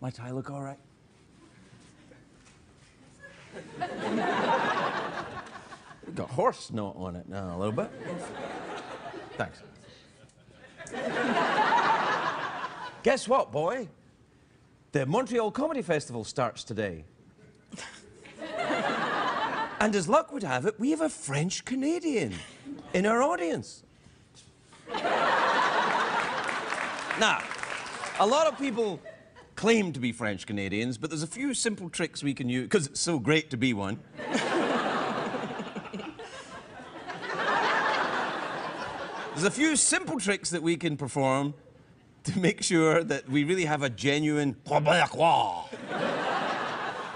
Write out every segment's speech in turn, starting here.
My tie look all right? Got horse note on it now, a little bit. Thanks. Guess what, boy? The Montreal Comedy Festival starts today. And as luck would have it, we have a French Canadian in our audience. Now, a lot of people claim to be French Canadians, but there's a few simple tricks we can use, because it's so great to be one. There's a few simple tricks that we can perform to make sure that we really have a genuine Québécois.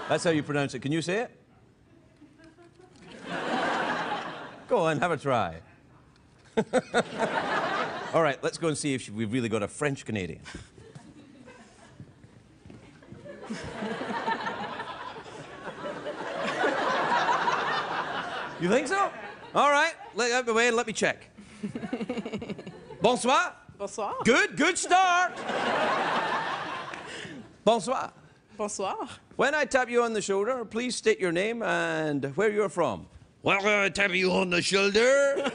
That's how you pronounce it. Can you say it? Go on, have a try. All right, let's go and see if we've really got a French Canadian. You think so? All right, let out the way and let me check. Bonsoir. Bonsoir. Good start. Bonsoir. Bonsoir. When I tap you on the shoulder, please state your name and where you're from. Well, I tap you on the shoulder.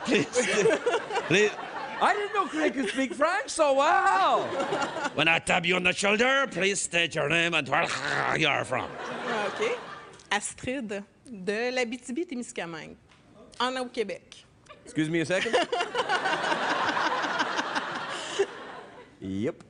please. I didn't know Craig could speak French so well. When I tap you on the shoulder, please state your name and where you are from. OK. Astrid, de l'Abitibi-Témiscamingue, au Québec. Excuse me a second. Yep.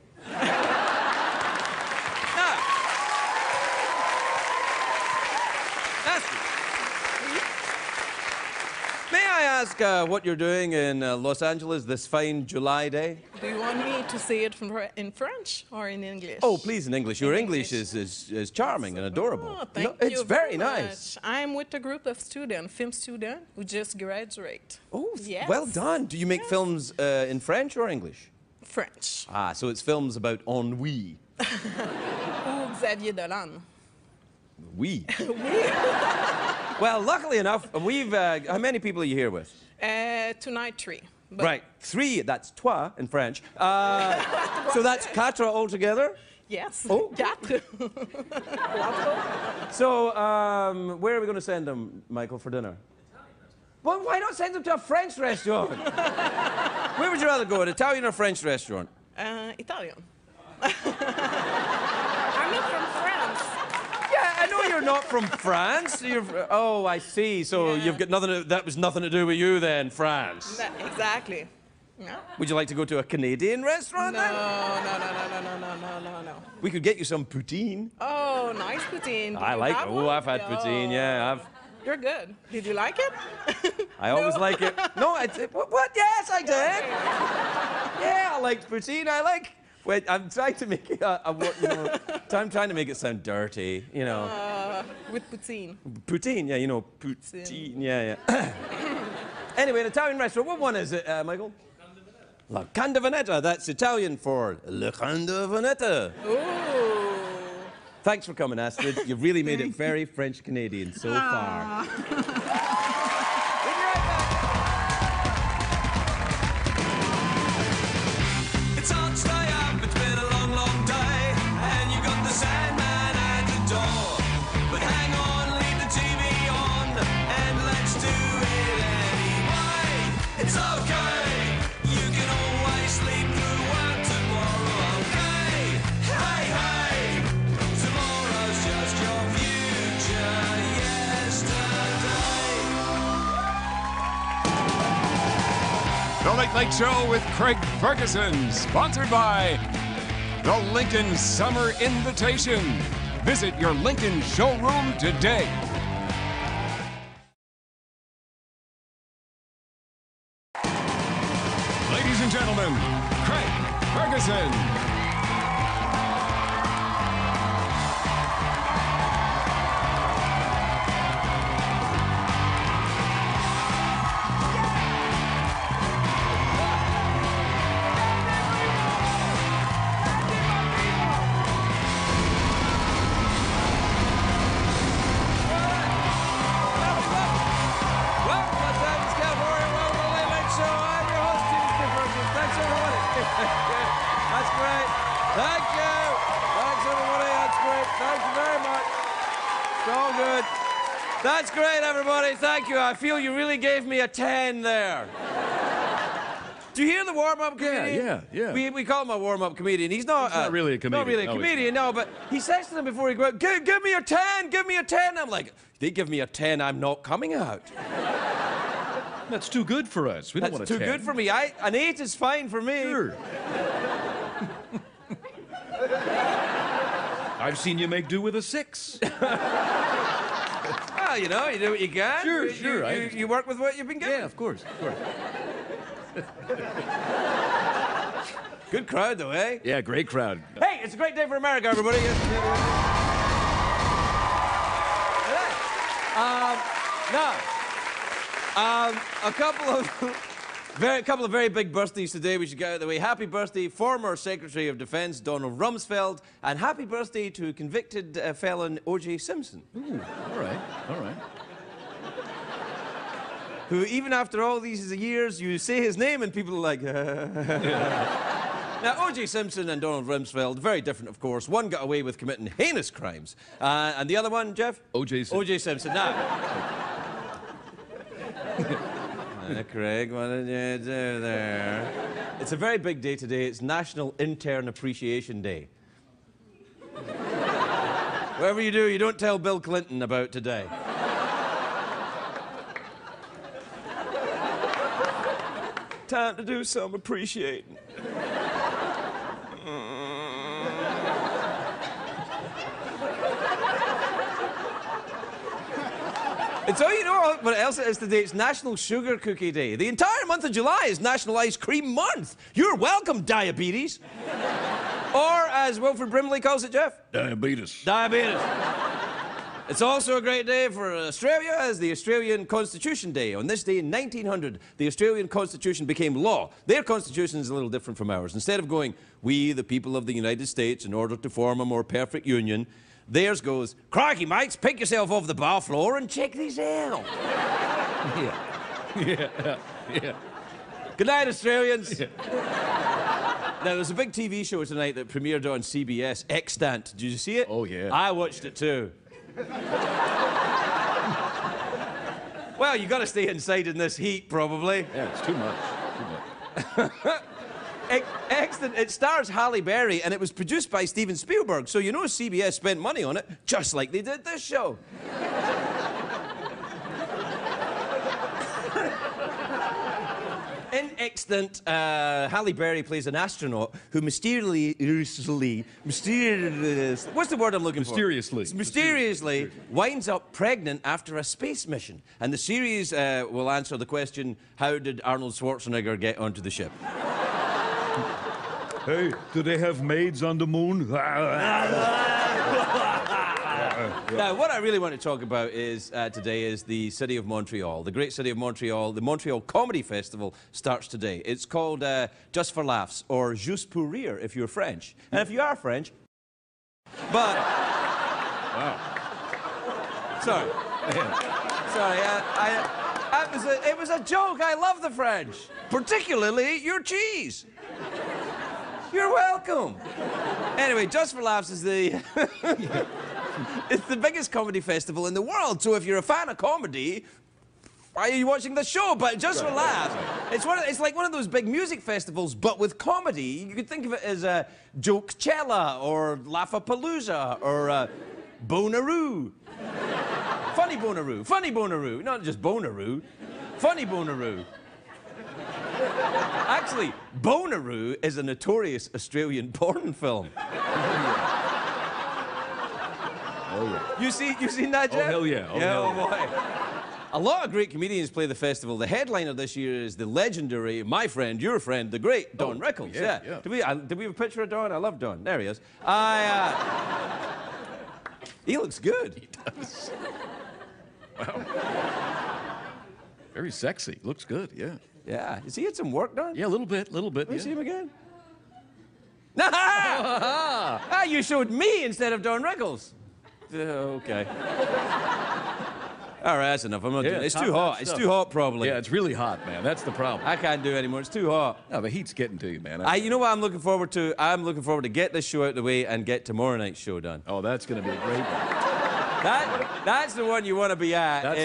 May I ask what you're doing in Los Angeles this fine July day? Do you want me to say it in French or in English? Oh, please, in English. Your English is charming and adorable. Oh, thank you. you It's very nice. much. I'm with a group of students, film students, who just graduate. Oh, yes. Well done. Do you make films in French or English? French. Ah, so it's films about ennui. Ou Xavier Dolan. Oui. Well, luckily enough, we've... how many people are you here with? Tonight, 3. But Right, 3, that's toi in French. So that's quatre altogether? Yes. Oh. Quatre. So, where are we going to send them, Michael, for dinner? Well, why not send them to a French restaurant? Where would you rather go, an Italian or French restaurant? Italian. I'm not from France. Yeah, I know you're not from France. Oh, I see. So Yeah. you've got nothing. That was nothing to do with you then, France. Exactly. No. Would you like to go to a Canadian restaurant No, then? no. We could get you some poutine. Oh, nice poutine. Did I you like. have Oh, one? I've had poutine. Yeah, You're good. Did you like it? I always No. like it. No, what? Yes, I did. Yeah, I liked poutine. I like. Wait, I'm trying to make it. I'm trying to make it sound dirty. You know. With poutine. Poutine. Yeah, you know, poutine. Yeah. Anyway, an Italian restaurant. What one is it, Michael? La Candevanetta. That's Italian for Le Candevanetta. Ooh. Thanks for coming, Astrid. You've really made it very French Canadian so far. It's hard to stay up, it's been a long, long day, and you got the Sandman at the door. But hang on, leave the TV on, and let's do it anyway. It's okay, you can always sleep through work tomorrow, okay? Hey, tomorrow's just your future yesterday. The Late Late Show with Craig Ferguson, sponsored by the Lincoln Summer Invitation. Visit your Lincoln showroom today. Ladies and gentlemen, Craig Ferguson. Welcome, Los Angeles, California. Welcome to the Late Late Show. I'm your host, Steve Ferguson. Thanks, everybody. That's great. That's great, everybody. Thank you. I feel you really gave me a 10 there. Do you hear the warm-up comedian? Yeah. We call him a warm-up comedian. He's not really a comedian. Not really a comedian, no, but he says to them before he goes, give me a 10, give me a 10. I'm like, they give me a 10, I'm not coming out. That's too good for us. We don't want a 10. That's too good for me. An 8 is fine for me. Sure. I've seen you make do with a 6. Well, you know, you do what you can. Sure. You work with what you've been given. Yeah, of course. Good crowd, though, eh? Yeah, great crowd. Hey, it's a great day for America, everybody. A couple of very big birthdays today we should get out of the way. Happy birthday, former Secretary of Defense Donald Rumsfeld, and happy birthday to convicted felon O.J. Simpson. Ooh, all right. Who, even after all these years, you say his name and people are like, Now, O.J. Simpson and Donald Rumsfeld, very different, of course. One got away with committing heinous crimes. And the other one, Jeff? O.J. Simpson. O.J. Simpson. Now, Craig, what did you do there? It's a very big day today. It's National Intern Appreciation Day. Whatever you do, you don't tell Bill Clinton about today. Time to do some appreciating. And so you know what else it is today? It's National Sugar Cookie Day. The entire month of July is National Ice Cream Month. You're welcome, diabetes. Or, as Wilfred Brimley calls it, Jeff? Diabetes. Diabetes. It's also a great day for Australia as the Australian Constitution Day. On this day in 1900, the Australian Constitution became law. Their constitution is a little different from ours. Instead of going, we, the people of the United States, in order to form a more perfect union, theirs goes, crikey, mates, pick yourself off the bar floor and check this out. Yeah. Good night, Australians. Yeah. Now, there's a big TV show tonight that premiered on CBS, Extant. Did you see it? Oh, yeah. I watched it, too. Well, you got to stay inside in this heat, probably. Yeah, it's too much. Excellent. It stars Halle Berry, and it was produced by Steven Spielberg, so you know CBS spent money on it, just like they did this show. In Extant, Halle Berry plays an astronaut who mysteriously, what's the word I'm looking for? Mysteriously winds up pregnant after a space mission. And the series will answer the question, how did Arnold Schwarzenegger get onto the ship? Hey, do they have maids on the moon? Now, what I really want to talk about is today is the city of Montreal, the great city of Montreal. The Montreal Comedy Festival starts today. It's called Just for Laughs, or Juste pour rire if you're French. And if you are French, but... Wow. Sorry. It was a joke. I love the French, particularly your cheese. You're welcome. Anyway, Just for Laughs is the... It's the biggest comedy festival in the world, so if you're a fan of comedy, why are you watching the show? But Just for Laughs, it's like one of those big music festivals, but with comedy. You could think of it as Jokecella, or Laugh-A-Palooza, or Bonaroo. Funny Bonaroo, not just Bonaroo. Funny Bonaroo. Actually, Bonaroo is a notorious Australian porn film. Oh, yeah. You seen that, Jeff? Oh, hell yeah. Oh, boy. A lot of great comedians play the festival. The headliner this year is the legendary, my friend, your friend, the great Don Rickles. Yeah. Did we have a picture of Don? I love Don. There he is. He looks good. He does. Wow. Very sexy. Looks good, yeah. Yeah. Has he had some work done? Yeah, a little bit. Let me see him again. Ah, you showed me instead of Don Rickles. Okay. All right, that's enough. I'm not doing it. It's too hot. It's too hot, probably. Yeah, it's really hot, man. That's the problem. I can't do it anymore. It's too hot. No, the heat's getting to you, man. You know what I'm looking forward to? I'm looking forward to get this show out of the way and get tomorrow night's show done. Oh, that's going to be a great one. That's the one you want to be at. That's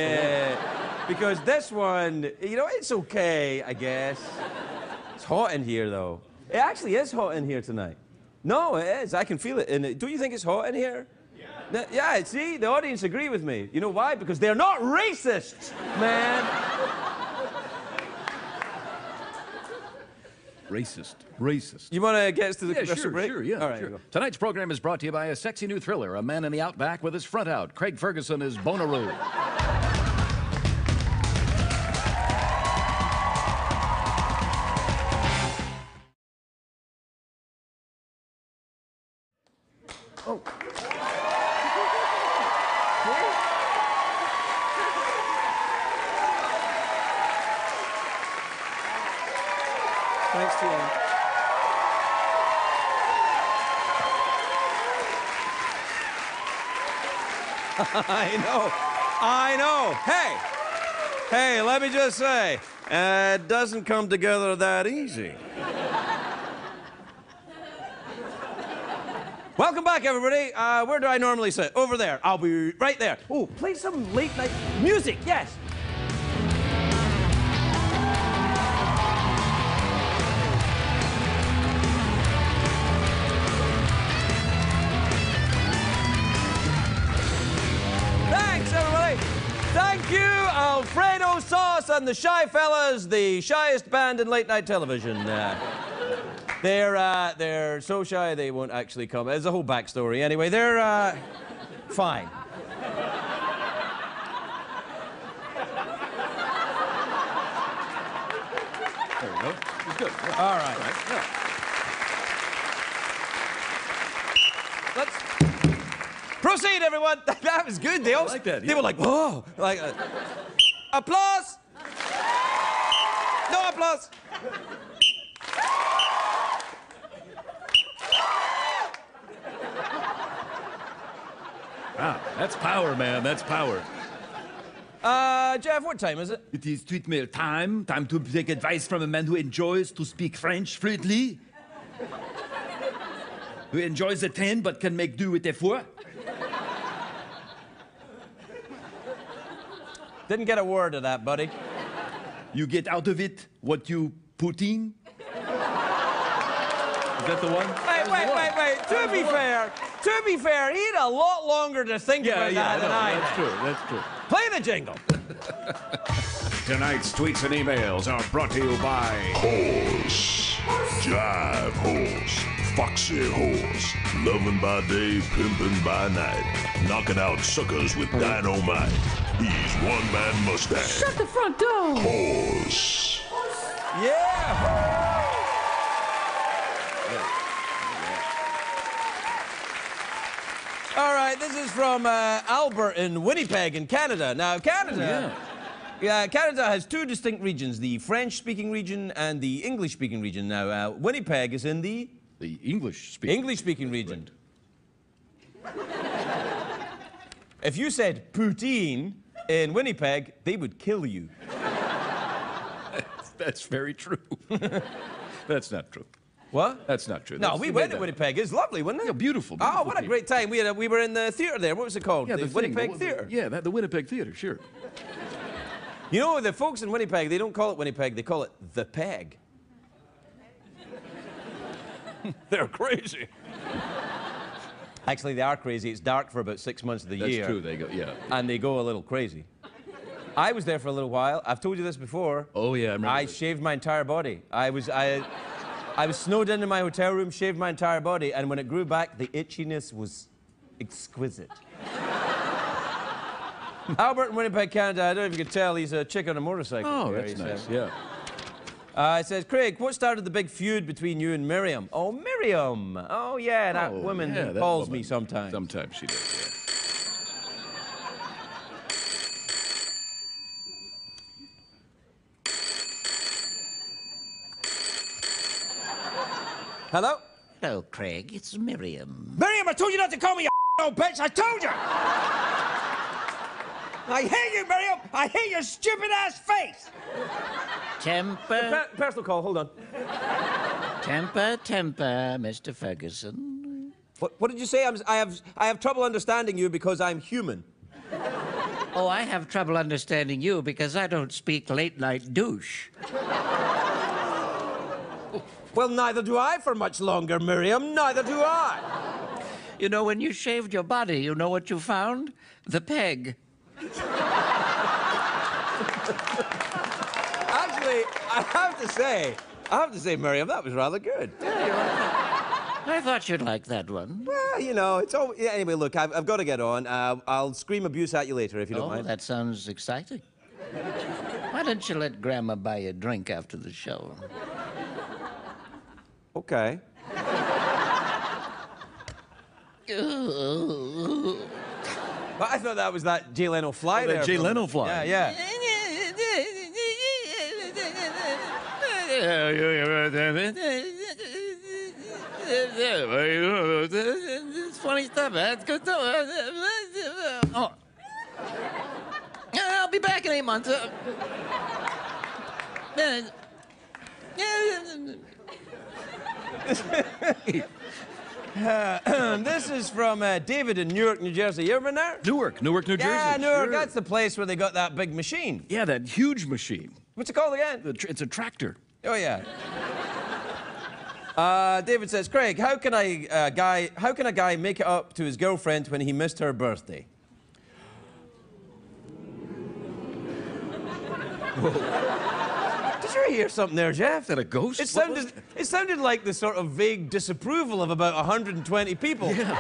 the Because this one, you know, it's okay, I guess. It's hot in here, though. It actually is hot in here tonight. No, it is. I can feel it. And do you think it's hot in here? Yeah. Yeah, see? The audience agree with me. You know why? Because they're not racists, man. Racist. You want to get us to the Yeah, commercial break? Sure, yeah. All right, sure. here we go. Tonight's program is brought to you by a sexy new thriller, A Man in the Outback with his front out. Craig Ferguson is Bonnaroo. Oh. Thanks to you. I know. Hey, let me just say, it doesn't come together that easy. Welcome back, everybody. Where do I normally sit? Over there. I'll be right there. Oh, play some late night music, yes. Thanks, everybody. Thank you, Alfredo Sauce and the Shy Fellas, the shyest band in late night television. They're so shy they won't actually come. There's a whole backstory. Anyway, they're fine. There we go. It's good. Yeah. All right. Yeah. Let's proceed, everyone. That was good. They all like that, They yeah. were like, whoa. Like, applause. No applause. Wow, that's power, man. That's power. Jeff, what time is it? It is tweet mail time. Time to take advice from a man who enjoys to speak French fluently. Who enjoys a 10 but can make do with a 4. Didn't get a word of that, buddy. You get out of it what you put in. Is that the one? Wait. To be fair, he had a lot longer to think about that than I That's did. true. That's true. Play the jingle. Tonight's tweets and emails are brought to you by Horse, jive horse, foxy horse, loving by day, pimping by night, knocking out suckers with dynamite. He's one-man Mustang. Shut the front door! Horse. Yeah. All right, this is from Albert in Winnipeg in Canada. Now, Canada has two distinct regions, the French-speaking region and the English-speaking region. Now, Winnipeg is in the English-speaking region. If you said poutine in Winnipeg, they would kill you. That's very true. That's not true. What? That's not true. No, we went to Winnipeg. It's lovely, wasn't it? Yeah, beautiful. Oh, what a great time. We were in the theater there. What was it called? Yeah, the Winnipeg Theater. Yeah, the Winnipeg Theater, sure. You know, the folks in Winnipeg, they don't call it Winnipeg, they call it the Peg. They're crazy. Actually, they are crazy. It's dark for about 6 months of the year. That's true. They go, yeah. And they go a little crazy. I was there for a little while. I've told you this before. Oh, yeah, I remember I this. shaved my entire body. I was snowed in my hotel room, shaved my entire body, and when it grew back, the itchiness was exquisite. Albert in Winnipeg, Canada, I don't know if you can tell, he's a chick on a motorcycle. Oh, here, that's he nice, says. yeah. It says, Craig, what started the big feud between you and Miriam? Oh, Miriam. Oh, yeah, that woman yeah, who that calls woman. me sometimes. Sometimes she does, yeah. Hello? Hello, Craig. It's Miriam. Miriam, I told you not to call me a old bitch. I told you. I hate you, Miriam. I hate your stupid ass face. Temper, Personal call, hold on. temper, Mr. Ferguson. What did you say? I have trouble understanding you because I'm human. Oh, I have trouble understanding you because I don't speak late-night douche. Well, neither do I for much longer, Miriam. Neither do I. You know, when you shaved your body, you know what you found? The peg. Actually, I have to say, Miriam, that was rather good. I thought you'd like that one. Well, you know, it's all... Yeah, anyway, look, I've got to get on. I'll scream abuse at you later, if you don't mind. Oh, that sounds exciting. Why don't you let Grandma buy you a drink after the show? Okay. But I thought that was that Jay Leno fly there. That Jay Leno fly. Yeah, yeah. It's funny stuff, man. It's good stuff. Oh. I'll be back in 8 months. This is from David in Newark, New Jersey. You ever been there? Newark, New Jersey. Yeah, Newark. Sure. That's the place where they got that big machine. Yeah, that huge machine. What's it called again? It's a tractor. Oh, yeah. David says, Craig, how can a guy make it up to his girlfriend when he missed her birthday? Did you hear something there, Jeff? Is that a ghost? It sounded like the sort of vague disapproval of about 120 people. Yeah.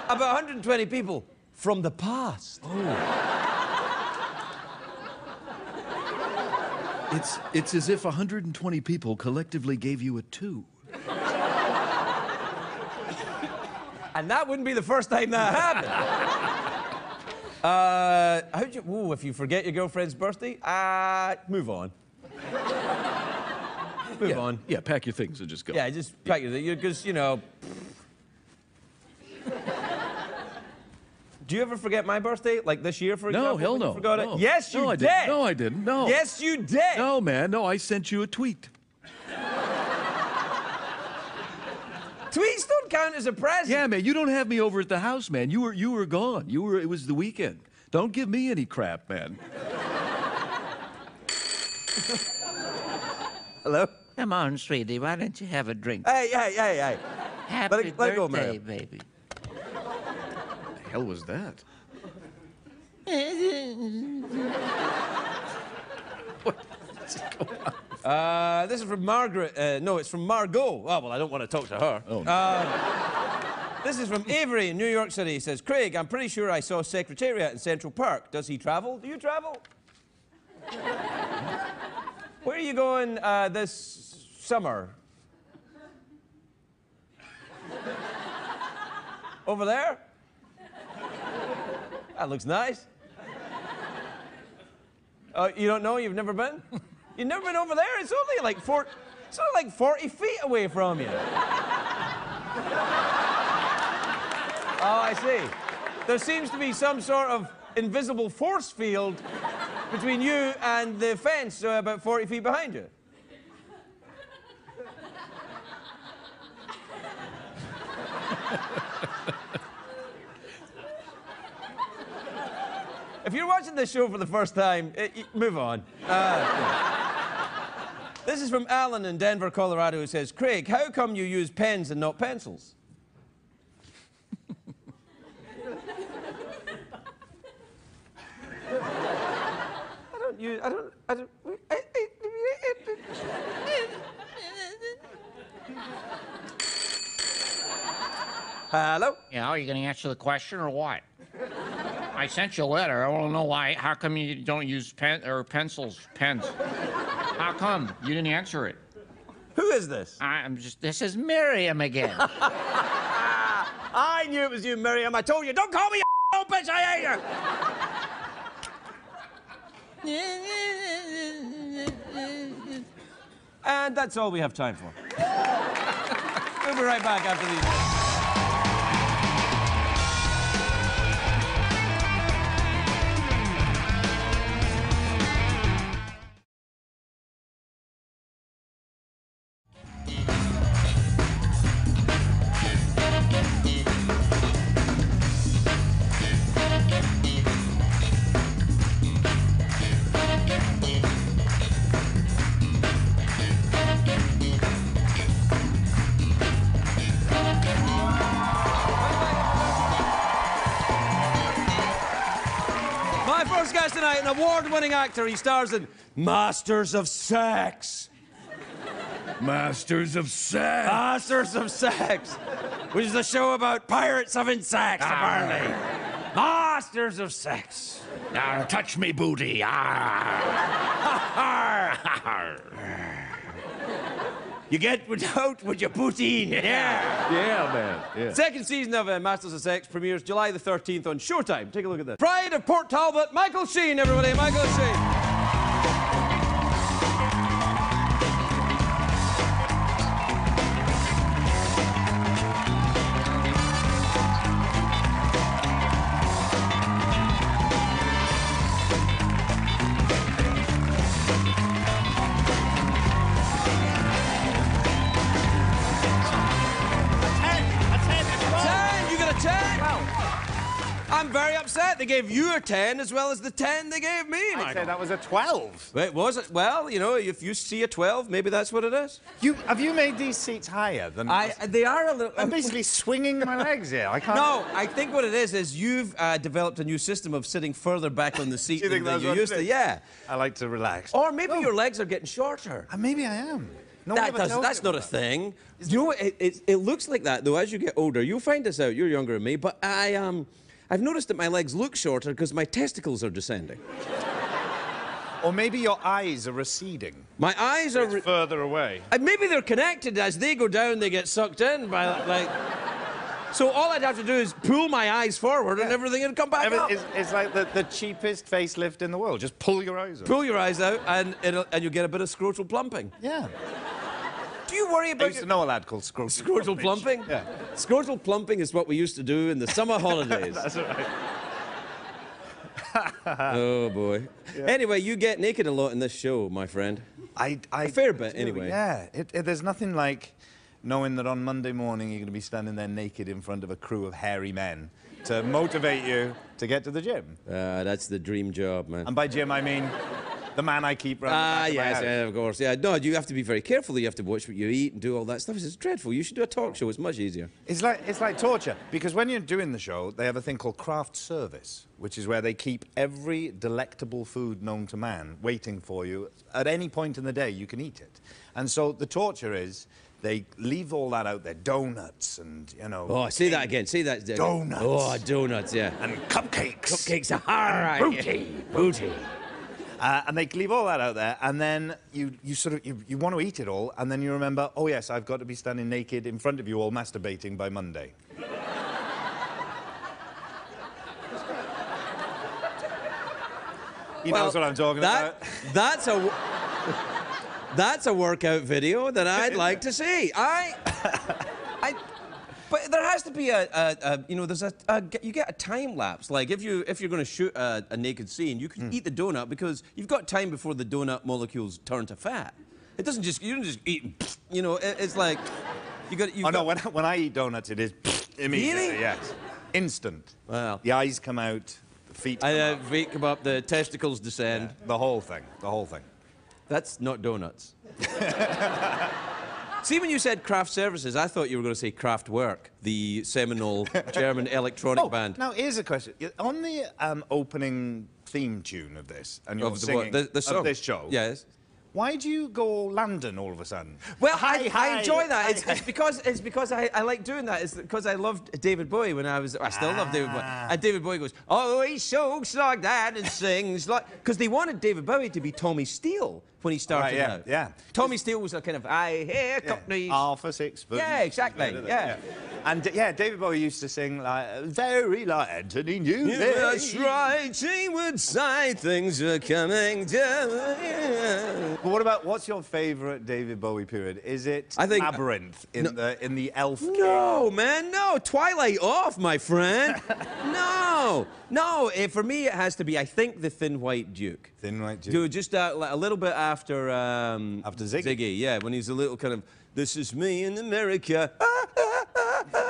About 120 people from the past. Oh. It's as if 120 people collectively gave you a 2. And that wouldn't be the first time that happened. How'd you... Ooh, if you forget your girlfriend's birthday, move on. Move on. Yeah, pack your things and just go. Yeah, just pack your things, because, you know... Do you ever forget my birthday? Like this year, for example? No, hell when you no. forgot No. it? Yes, you No, I did. didn't. No, I didn't. No. Yes, you did. No, man. No, I sent you a tweet. Tweets don't count as a present. Yeah, man. You don't have me over at the house, man. You were gone. It was the weekend. Don't give me any crap, man. Hello? Come on, sweetie. Why don't you have a drink? Hey. Happy let it birthday, go, Mary. baby. What the hell was that? What's going on? This is from Margaret. No, it's from Margot. Oh, well, I don't want to talk to her. Oh, no. This is from Avery in New York City. He says, Craig, I'm pretty sure I saw Secretariat in Central Park. Does he travel? Do you travel? Where are you going this summer? Over there? That looks nice. Oh, you don't know? You've never been? You've never been over there? It's only like 40 feet away from you. Oh, I see. There seems to be some sort of invisible force field between you and the fence about 40 feet behind you. If you're watching this show for the first time, move on. This is from Alan in Denver, Colorado, who says, Craig, how come you use pens and not pencils? Hello? Yeah, are you going to answer the question or what? I sent you a letter. I want to know why. How come you don't use pens? How come you didn't answer it? Who is this? This is Miriam again. I knew it was you, Miriam. I told you, don't call me a old bitch. I hate you. And that's all we have time for. We'll be right back after these. tonight, an award-winning actor. He stars in Masters of Sex. Masters of Sex. Masters of Sex, which is a show about pirates having sex, apparently. Masters of Sex. Now touch me booty. You get without with your booty in. Yeah. Yeah, man. Yeah. Second season of Masters of Sex premieres July the 13th on Showtime. Take a look at this. Pride of Port Talbot, Michael Sheen, everybody. Michael Sheen. I'm very upset. They gave you a 10 as well as the 10 they gave me. I'd say that was a 12. Wait, was it? Well, you know, if you see a 12, maybe that's what it is. Have you made these seats higher than... They are a little... I'm basically swinging my legs here. I can't... No, I think what it is you've developed a new system of sitting further back on the seat Do you think than that's you what used it to. is? Yeah. I like to relax. Or maybe your legs are getting shorter. Maybe I am. No one ever tells That's me not a that. thing. You know what? It looks like that, though, as you get older. You'll find this out. You're younger than me. But I've noticed that my legs look shorter because my testicles are descending. Or maybe your eyes are receding. My eyes are... further away. Maybe they're connected. As they go down, they get sucked in by, like... So all I'd have to do is pull my eyes forward and everything would come back up. It's like the cheapest facelift in the world. Just pull your eyes out. Pull your eyes out and you'll get a bit of scrotal plumping. Yeah. Do you worry about... I used to know a lad called scrotal Scrotal plumping? Yeah. Scrotal plumping is what we used to do in the summer holidays. That's right. Oh, boy. Yeah. Anyway, you get naked a lot in this show, my friend. A fair bit, anyway. Yeah. There's nothing like knowing that on Monday morning you're going to be standing there naked in front of a crew of hairy men to motivate you to get to the gym. That's the dream job, man. And by gym, I mean the man I keep running. Yes, yeah, of course. Yeah, no, you have to be very careful. You have to watch what you eat and do all that stuff. It's dreadful. You should do a talk show. It's much easier. It's like torture, because when you're doing the show, they have a thing called craft service, which is where they keep every delectable food known to man waiting for you. At any point in the day, you can eat it. And so the torture is they leave all that out there, donuts and, you know... Oh, say that again. Say that again. Donuts. Oh, donuts, yeah. And cupcakes. Cupcakes are hard. Booty. Booty. And they leave all that out there, and then you want to eat it all, and then you remember, oh yes, I've got to be standing naked in front of you all masturbating by Monday. He knows what I'm talking about. That's a workout video that I'd like to see. But there has to be you get a time lapse. Like if you're going to shoot a naked scene, you can eat the donut because you've got time before the donut molecules turn to fat. You don't just eat. You know, it's like you got. Oh no, when I eat donuts, it is immediately. Really? Yes, instant. Well, the eyes come out, the feet come up. Feet come up, the testicles descend. Yeah, the whole thing. The whole thing. That's not donuts. See, when you said craft services, I thought you were going to say Kraftwerk, the seminal German electronic band. Now, here's a question. On the opening theme tune of this, and you're Of the singing what? The song? of this show, Yes. why do you go London all of a sudden? Well, I enjoy that. It's because I like doing that. It's because I loved David Bowie when I still love David Bowie. And David Bowie goes, oh, he talks like that and sings like... Because they wanted David Bowie to be Tommy Steele when he started out. Yeah. Tommy Steele was a kind of, I hear companies... Half a sixpence. Yeah, exactly, yeah. And, David Bowie used to sing, like, very like Anthony Newman. Yeah, that's right, he would say things are coming down. But what's your favourite David Bowie period? Is it Labyrinth in the Elf King? No, man, no. Twilight off, my friend. No. For me, it has to be, I think, the Thin White Duke. Thin White Duke. Dude, just like a little bit after... after Ziggy? Yeah, when he's a little kind of, this is me in America.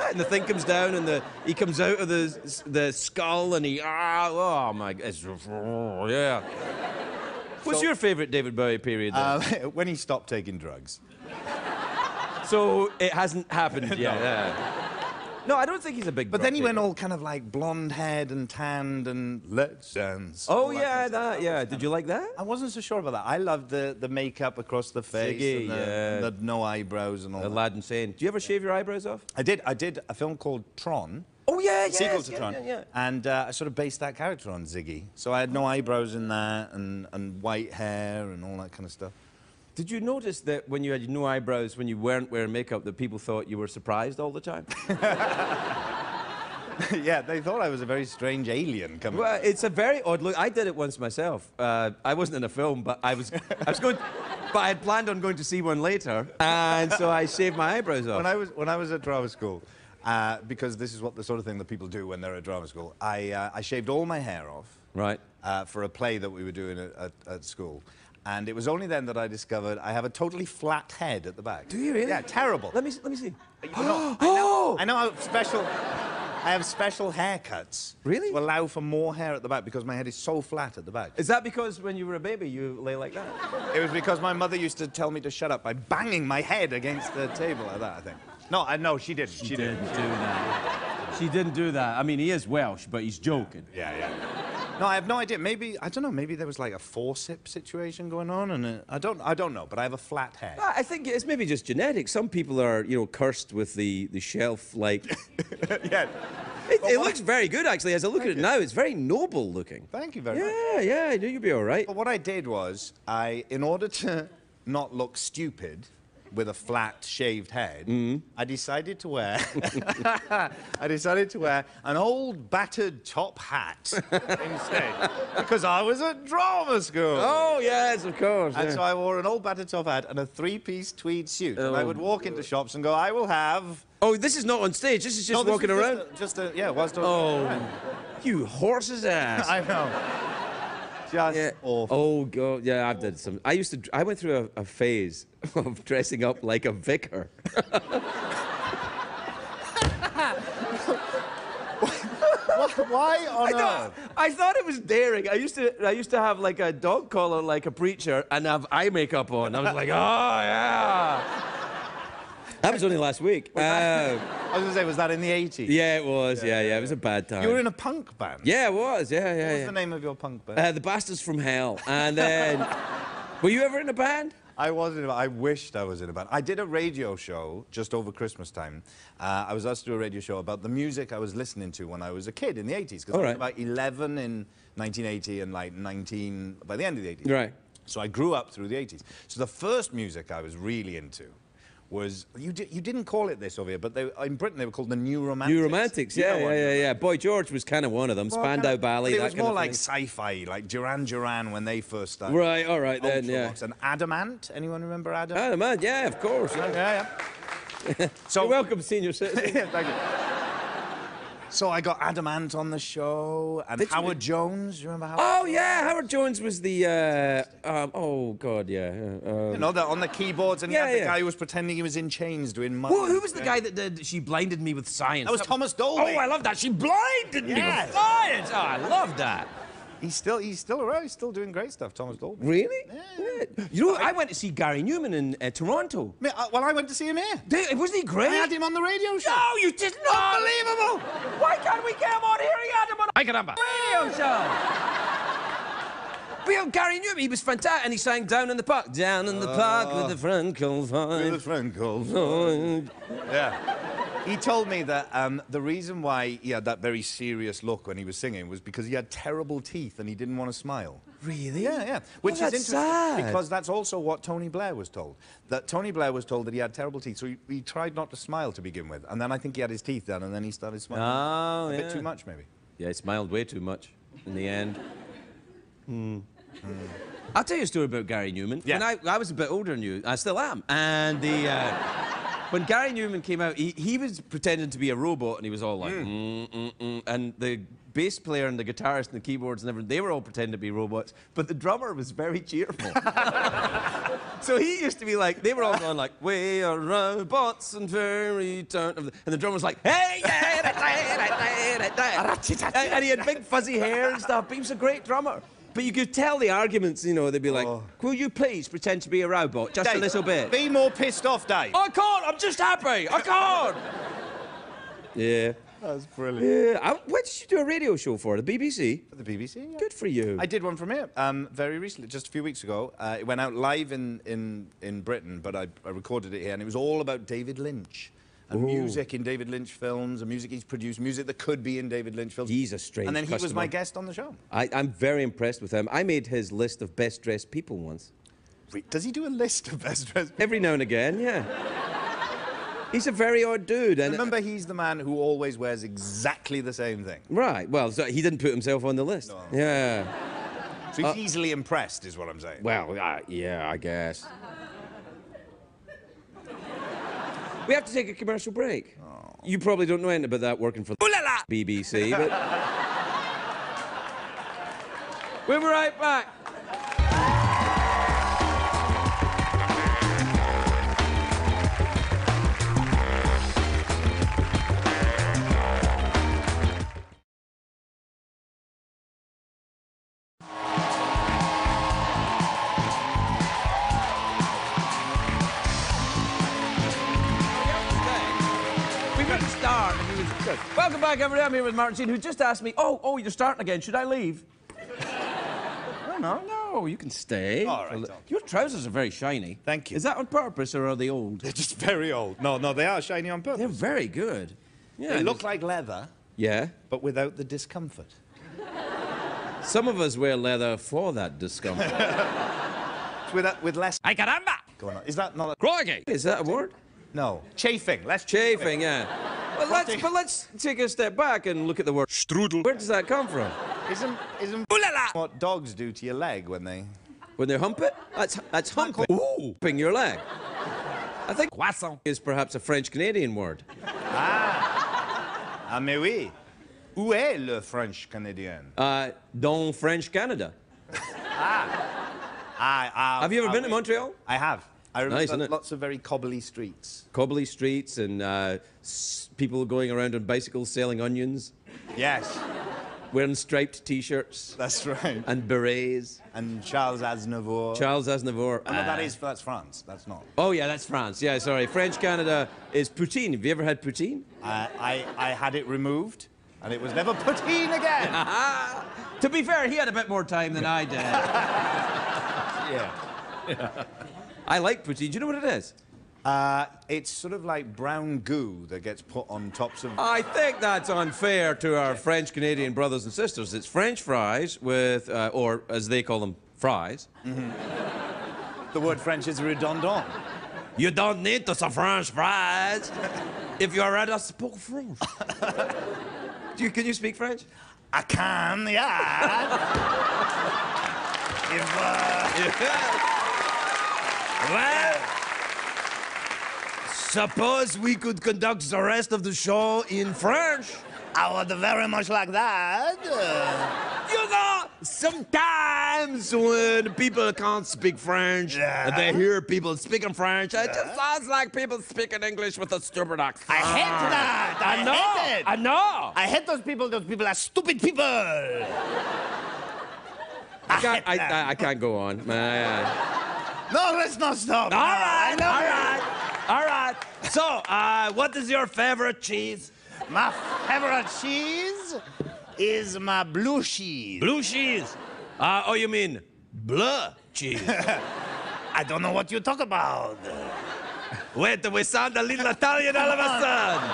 And the thing comes down and he comes out of the skull and he... oh, my... yeah. What's your favourite David Bowie period, then? When he stopped taking drugs. So it hasn't happened yet. No. Yeah. No, I don't think he's a big. But then he Brock went Baker. all kind of like blonde-haired and tanned and let's dance. Oh all that yeah, kind of stuff. that. Yeah. Did you like that? I wasn't so sure about that. I loved the makeup across the face Ziggy, and the no eyebrows and all that. Aladdin Sane. Do you ever shave your eyebrows off? I did a film called Tron. Oh yeah, Sequel to Tron. And I sort of based that character on Ziggy. So I had no eyebrows in that and white hair and all that kind of stuff. Did you notice that when you had no eyebrows, when you weren't wearing makeup, that people thought you were surprised all the time? Yeah, they thought I was a very strange alien coming. Well, it's a very odd look. I did it once myself. I wasn't in a film, but I was going. But I had planned on going to see one later, and so I shaved my eyebrows off. When I was at drama school, because this is what the sort of thing that people do when they're at drama school, I shaved all my hair off. Right. For a play that we were doing at school. And it was only then that I discovered I have a totally flat head at the back. Do you really? Yeah, terrible. Let me see. I know how special. I have special haircuts. Really? To allow for more hair at the back because my head is so flat at the back. Is that because when you were a baby you lay like that? It was because my mother used to tell me to shut up by banging my head against the table like that, I think. No, she didn't. She didn't do that. She didn't do that. I mean, he is Welsh, but he's joking. Yeah. No, I have no idea. Maybe, I don't know, maybe there was like a forceps situation going on, and I don't know, but I have a flat head. I think it's maybe just genetic. Some people are, cursed with the shelf-like... Yeah. It looks very good, actually. As I look at it now, it's very noble looking. Thank you very much. Yeah, I knew you'd be all right. But what I did was, in order to not look stupid with a flat, shaved head, I decided to wear... an old, battered top hat instead. Because I was at drama school. Oh, yes, of course. And so I wore an old, battered top hat and a three-piece tweed suit. And I would walk into shops and go, I will have... Oh, this is not on stage. This is just No, walking around. Whilst You horse's ass. I know. Just awful. Oh God, yeah, I've done some. I went through a phase of dressing up like a vicar. Why on earth? I thought it was daring. I used to have like a dog collar like a preacher and have eye makeup on. I was like, oh yeah. That was only last week. I was going to say, was that in the 80s? Yeah, it was. Yeah. It was a bad time. You were in a punk band? Yeah, it was. Yeah. What was the name of your punk band? The Bastards from Hell. And then, were you ever in a band? I was in a band. I wished I was in a band. I did a radio show just over Christmas time. I was asked to do a radio show about the music I was listening to when I was a kid in the 80s. Because I was about 11 in 1980 and like 19 by the end of the 80s. Right. So I grew up through the 80s. So the first music I was really into was, you didn't call it this over here, but in Britain they were called the New Romantics. New Romantics, yeah. Boy George was kind of one of them. Spandau Ballet, it that was kind more of like thing. sci-fi, like Duran Duran when they first started. Right, all right then, yeah. And Adamant, anyone remember Adamant? Adamant, yeah, of course. Yeah. So you're welcome, senior citizen. Yeah, thank you. So I got Adamant on the show, and Howard Jones. You remember Howard? Oh yeah, Howard Jones was the. Oh God, yeah. You know, on the keyboards, and he had the guy who was pretending he was in chains doing money. Well, who was the guy that did She Blinded Me with Science? That was Thomas Dolby. Oh, I love that. She blinded me with science. Oh, I love that. He's still around. He's still doing great stuff, Thomas Dolby. Really? Yeah. You know, I went to see Gary Newman in Toronto. Well, I went to see him here. Wasn't he great? I had him on the radio show. No, you did not. Unbelievable. Why can't we get him on here? He had him on Caramba. a radio show. But Gary Newman, he was fantastic, and he sang Down in the Park. Down in the park with a friend called Vine. With a friend called Vine. Yeah. He told me that the reason why he had that very serious look when he was singing was because he had terrible teeth and he didn't want to smile. Really? Yeah. Which is interesting sad. because that's also what Tony Blair was told. That Tony Blair was told that he had terrible teeth, so he tried not to smile to begin with. And then I think he had his teeth done and then he started smiling. Oh, a bit too much, maybe. Yeah, he smiled way too much in the end. I'll tell you a story about Gary Newman. Yeah. When I was a bit older than you, I still am. And when Gary Newman came out, he was pretending to be a robot, and he was all like, and the bass player and the guitarist and the keyboards and everything, they were all pretending to be robots, but the drummer was very cheerful. So he used to be like, they were all going like, we are robots and very turn, and the drummer was like, hey, and he had big fuzzy hair and stuff, but he was a great drummer. But you could tell the arguments, you know, they'd be like, will you please pretend to be a robot, just Dave, a little bit? Be more pissed off, Dave. I can't, I'm just happy, I can't. Yeah. That's brilliant. Yeah. What did you do a radio show for? The BBC? The BBC, yeah. Good for you. I did one from here very recently, just a few weeks ago. It went out live in Britain, but I recorded it here, and it was all about David Lynch. And music in David Lynch films, and music he's produced, music that could be in David Lynch films. He's a strange And then he was customer. my guest on the show. I'm very impressed with him. I made his list of best dressed people once. Does he do a list of best dressed people? Every now and again, yeah. He's a very odd dude. And remember, he's the man who always wears exactly the same thing. Right. Well, so he didn't put himself on the list. No. Yeah. So he's easily impressed, is what I'm saying. Well, yeah, I guess. We have to take a commercial break. Oh. You probably don't know anything about that working for the BBC, but... We'll be right back. Welcome back, everybody. I'm here with Martin Sheen, who just asked me, oh, you're starting again. Should I leave? No, you can stay. All right. Your trousers are very shiny. Thank you. Is that on purpose, or are they old? They're just very old. No, they are shiny on purpose. They're very good. Yeah, they look like leather. Yeah. But without the discomfort. Some of us wear leather for that discomfort. with less... Ay, caramba! Going on. Is that not a... Crikey! Is that a word? No. Chafing. Less chafing, yeah. Well, let's take a step back and look at the word strudel. Where does that come from? Isn't what dogs do to your leg when they hump it? That's humping. Humping your leg. I think croissant is perhaps a French-Canadian word. Ah, mais oui. Où est le French Canadien? Dans French Canada. Have you ever been to Montreal? I have. I remember Nice, isn't it? lots of very cobbly streets. Cobbly streets and people going around on bicycles selling onions. Yes. Wearing striped T-shirts. That's right. And berets. And Charles Aznavour. Charles Aznavour. Oh, no, that's France. That's not. Oh, yeah, that's France. Yeah, sorry. French Canada is poutine. Have you ever had poutine? I had it removed, and it was never poutine again. To be fair, he had a bit more time than I did. Yeah. I like poutine. Do you know what it is? It's sort of like brown goo that gets put on tops of... I think that's unfair to our French-Canadian brothers and sisters. It's French fries with, or as they call them, fries. Mm-hmm. The word French is redondant. You don't need to say French fries if you already speak French. Can you speak French? I can, yeah. Well, suppose we could conduct the rest of the show in French. I would very much like that. You know, sometimes when people can't speak French, and they hear people speaking French, it just sounds like people speaking English with a stupid accent. I hate that. I hate it. I know. I hate those people. Those people are stupid people. I can't go on. No, let's not stop. All right. So, what is your favorite cheese? My favorite cheese is my blue cheese. Blue cheese. Oh, you mean bleu cheese? I don't know what you talk about. Wait, we sound a little Italian all of a sudden.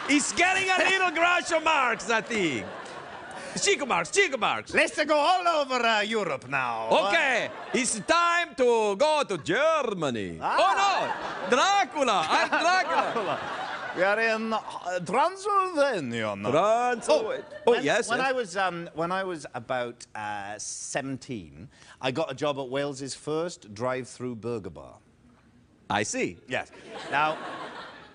He's getting a little Groucho Marx, I think. Chico Marx. Let's go all over Europe now. Okay, it's time to go to Germany. Oh, no, Dracula. I'm Dracula. We are in Transylvania now. Yes. When I was about 17, I got a job at Wales's first drive-through burger bar. I see. Yes. Now,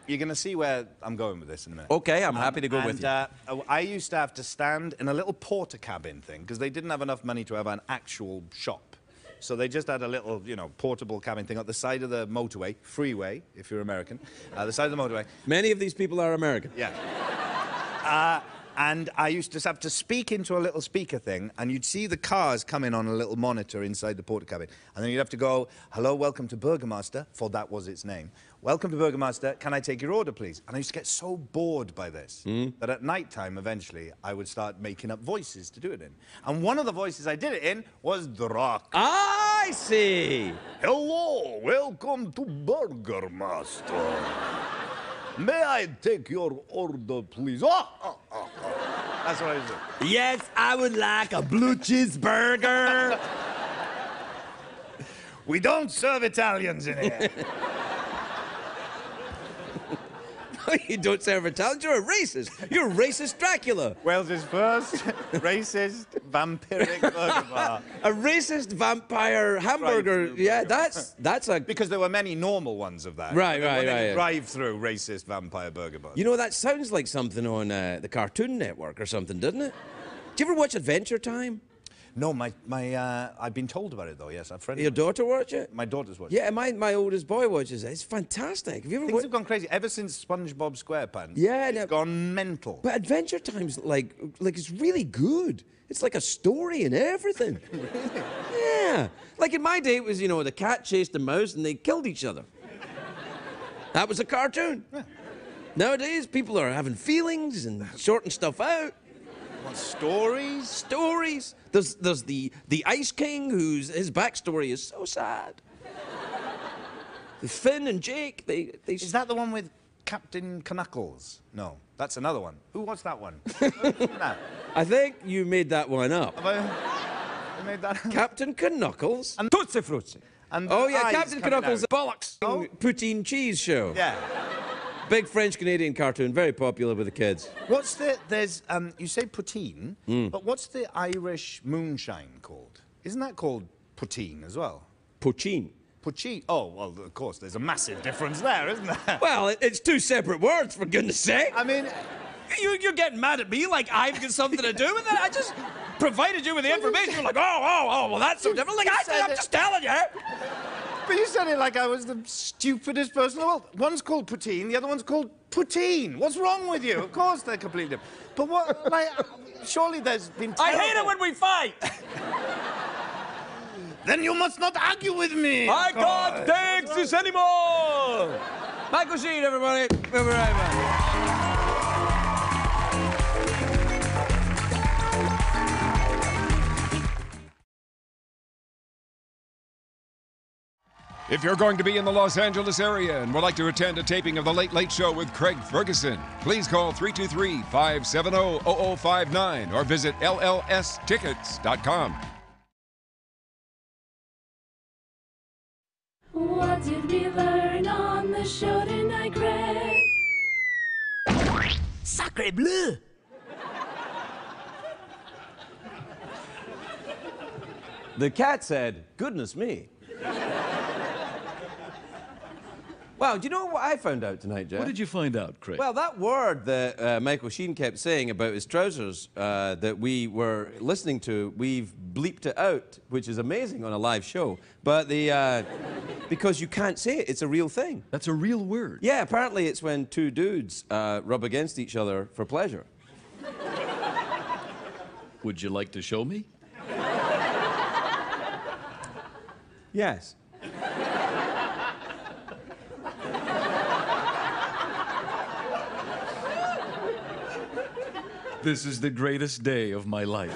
you're going to see where I'm going with this in a minute. Okay, I'm happy to go with you. I used to have to stand in a little porter cabin thing because they didn't have enough money to have an actual shop. So they just had a little, portable cabin thing at the side of the motorway, freeway, if you're American, the side of the motorway. Many of these people are American. Yeah. And I used to have to speak into a little speaker thing, and you'd see the cars coming on a little monitor inside the porter cabin. And then you'd have to go, hello, welcome to Burgermaster, for that was its name. welcome to Burgermaster, can I take your order, please? And I used to get so bored by this that at night time, eventually, I would start making up voices to do it in. And one of the voices I did it in was The Rock. I see. Hello, welcome to Burgermaster. May I take your order, please? That's what I was doing. Yes, I would like a blue cheeseburger. We don't serve Italians in here. You don't serve Italians, you're a racist. You're a racist Dracula. Wales's first racist vampiric burger bar. A racist vampire hamburger. Yeah, that's a... Because there were many normal ones of that. Right. Drive-through racist vampire burger bars. You know, that sounds like something on the Cartoon Network or something, doesn't it? Do you ever watch Adventure Time? No, I've been told about it though. Yes, a friend. Your daughter watch it? My daughter's watching. Yeah, my oldest boy watches it. It's fantastic. Have you ever? Things have gone crazy ever since SpongeBob SquarePants. Yeah, it's gone mental. But Adventure Time's like it's really good. It's like a story and everything. Really? Yeah. Like in my day, it was the cat chased the mouse and they killed each other. That was a cartoon. Yeah. Nowadays, people are having feelings and sorting stuff out. What, stories? Stories. There's the Ice King, his backstory is so sad. Finn and Jake, they... Is that the one with Captain Knuckles? No, that's another one. Who was that one? No. I think you made that one up. Have I made that up? Captain Knuckles. And Tootsie Frutti. And oh, yeah, Captain Knuckles, the bollocks. Oh. Poutine cheese show. Yeah. Big French-Canadian cartoon, very popular with the kids. What's you say poutine, but what's the Irish moonshine called? Isn't that called poutine as well? Poutine. Poutine. Oh, well, of course, there's a massive difference there, isn't there? Well, it's two separate words, for goodness sake. I mean... You're getting mad at me like I've got something to do with it. I just provided you with the information. You're like, well, that's so different. Like, I'm just telling you. But you said it like I was the stupidest person in the world. One's called poutine, the other one's called poutine. What's wrong with you? Of course they're completely different. But what, like, surely there's been terrible... I hate it when we fight! Then you must not argue with me! I can't take this anymore! Michael Sheen, everybody. We'll be right back. If you're going to be in the Los Angeles area and would like to attend a taping of The Late Late Show with Craig Ferguson, please call 323-570-0059 or visit LLStickets.com. What did we learn on the show tonight, Craig? Sacre bleu! The cat said, goodness me. Wow, do you know what I found out tonight, Jeff? What did you find out, Craig? Well, that word that Michael Sheen kept saying about his trousers that we were listening to, we've bleeped it out, which is amazing on a live show. But because you can't say it, it's a real thing. That's a real word. Yeah, apparently it's when two dudes rub against each other for pleasure. Would you like to show me? Yes. This is the greatest day of my life.